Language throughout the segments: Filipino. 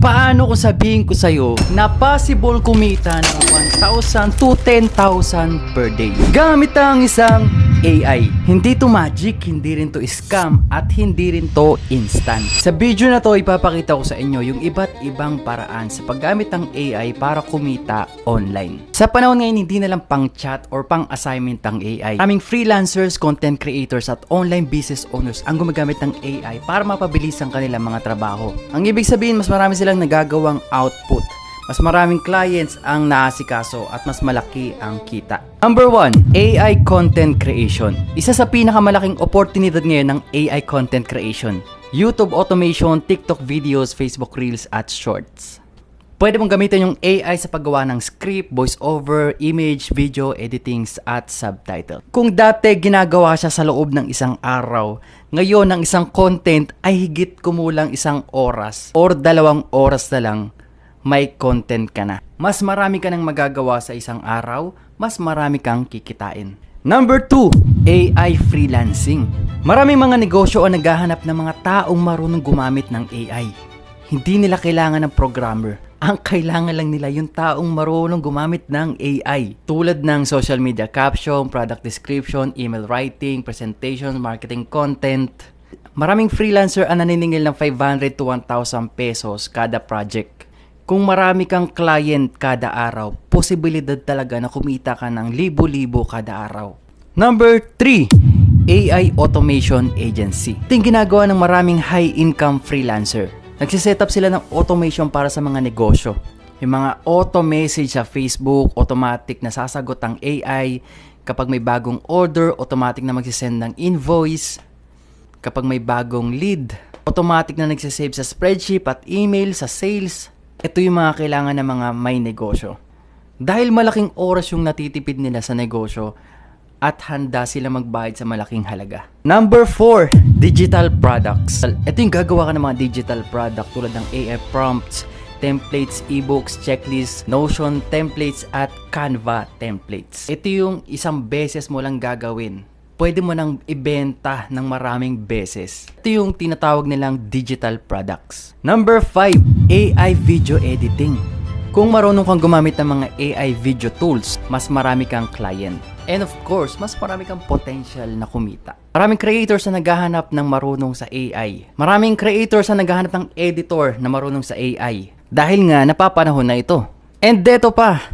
Paano kung sabihin ko sa'yo na possible kumita ng 1,000 to 10,000 per day gamit ang isang AI? Hindi to magic, hindi rin to scam, at hindi rin to instant. Sa video na to, ipapakita ko sa inyo yung iba't ibang paraan sa paggamit ng AI para kumita online. Sa panahon ngayon, hindi na lang pang chat or pang assignment ang AI. Maraming freelancers, content creators at online business owners ang gumagamit ng AI para mapabilis ang kanilang mga trabaho. Ang ibig sabihin, mas marami silang nagagawang output. Mas maraming clients ang naasikaso at mas malaki ang kita. Number 1, AI content creation. Isa sa pinakamalaking oportunidad ngayon ng AI content creation. YouTube automation, TikTok videos, Facebook Reels at Shorts. Pwede mong gamitin yung AI sa paggawa ng script, voiceover, image, video, editings at subtitle. Kung dati ginagawa siya sa loob ng isang araw, ngayon ang isang content ay higit kumulang 1 oras or 2 oras na lang, may content ka na. Mas marami ka nang magagawa sa isang araw, mas marami kang kikitain. Number 2, AI freelancing. Maraming mga negosyo ang naghahanap ng mga taong marunong gumamit ng AI. Hindi nila kailangan ng programmer. Ang kailangan lang nila yung taong marunong gumamit ng AI. Tulad ng social media caption, product description, email writing, presentation, marketing content. Maraming freelancer ang naniningil ng 500 to 1,000 pesos kada project. Kung marami kang client kada araw, posibilidad talaga na kumita ka ng libo-libo kada araw. Number 3, AI automation agency. Ito yung ginagawa ng maraming high-income freelancer. Nagsiset up sila ng automation para sa mga negosyo. Yung mga auto message sa Facebook, automatic na sasagot ang AI. Kapag may bagong order, automatic na magsisend ng invoice. Kapag may bagong lead, automatic na nagsisave sa spreadsheet at email sa sales. Ito yung mga kailangan ng mga may negosyo. Dahil malaking oras yung natitipid nila sa negosyo at handa sila magbayad sa malaking halaga. Number 4, digital products. Ito yung gagawa ka ng mga digital product tulad ng AI prompts, templates, ebooks, checklists, Notion templates at Canva templates. Ito yung isang beses mo lang gagawin. Pwede mo nang ibenta ng maraming beses. Ito yung tinatawag nilang digital products. Number 5, AI video editing. Kung marunong kang gumamit ng mga AI video tools, mas marami kang client. And of course, mas marami kang potential na kumita. Maraming creators na naghahanap ng marunong sa AI. Maraming creators na naghahanap ng editor na marunong sa AI. Dahil nga, napapanahon na ito. And deto pa,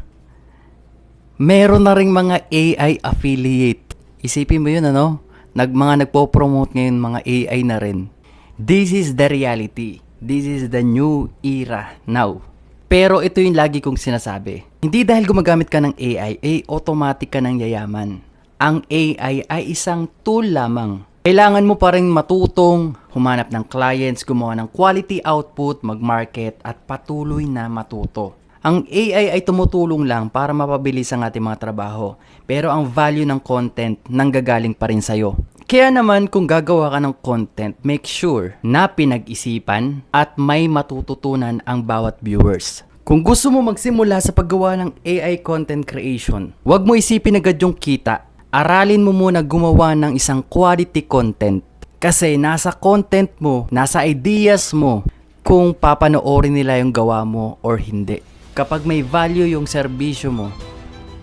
meron na ring mga AI affiliate. Isipin mo yun, ano? Mga nagpo-promote ngayon mga AI na rin. This is the reality. This is the new era now. Pero ito yung lagi kong sinasabi. Hindi dahil gumagamit ka ng AI, automatic ka ng yayaman. Ang AI ay isang tool lamang. Kailangan mo pa rin matutong, humanap ng clients, gumawa ng quality output, mag-market, at patuloy na matuto. Ang AI ay tumutulong lang para mapabilis ang ating mga trabaho. Pero ang value ng content nanggagaling pa rin sa'yo. Kaya naman kung gagawa ka ng content, make sure na pinag-isipan at may matututunan ang bawat viewers. Kung gusto mo magsimula sa paggawa ng AI content creation, huwag mo isipin agad yung kita. Aralin mo muna gumawa ng isang quality content. Kasi nasa content mo, nasa ideas mo, kung papanoorin nila yung gawa mo or hindi. Kapag may value yung serbisyo mo,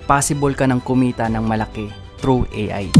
possible ka ng kumita ng malaki through AI.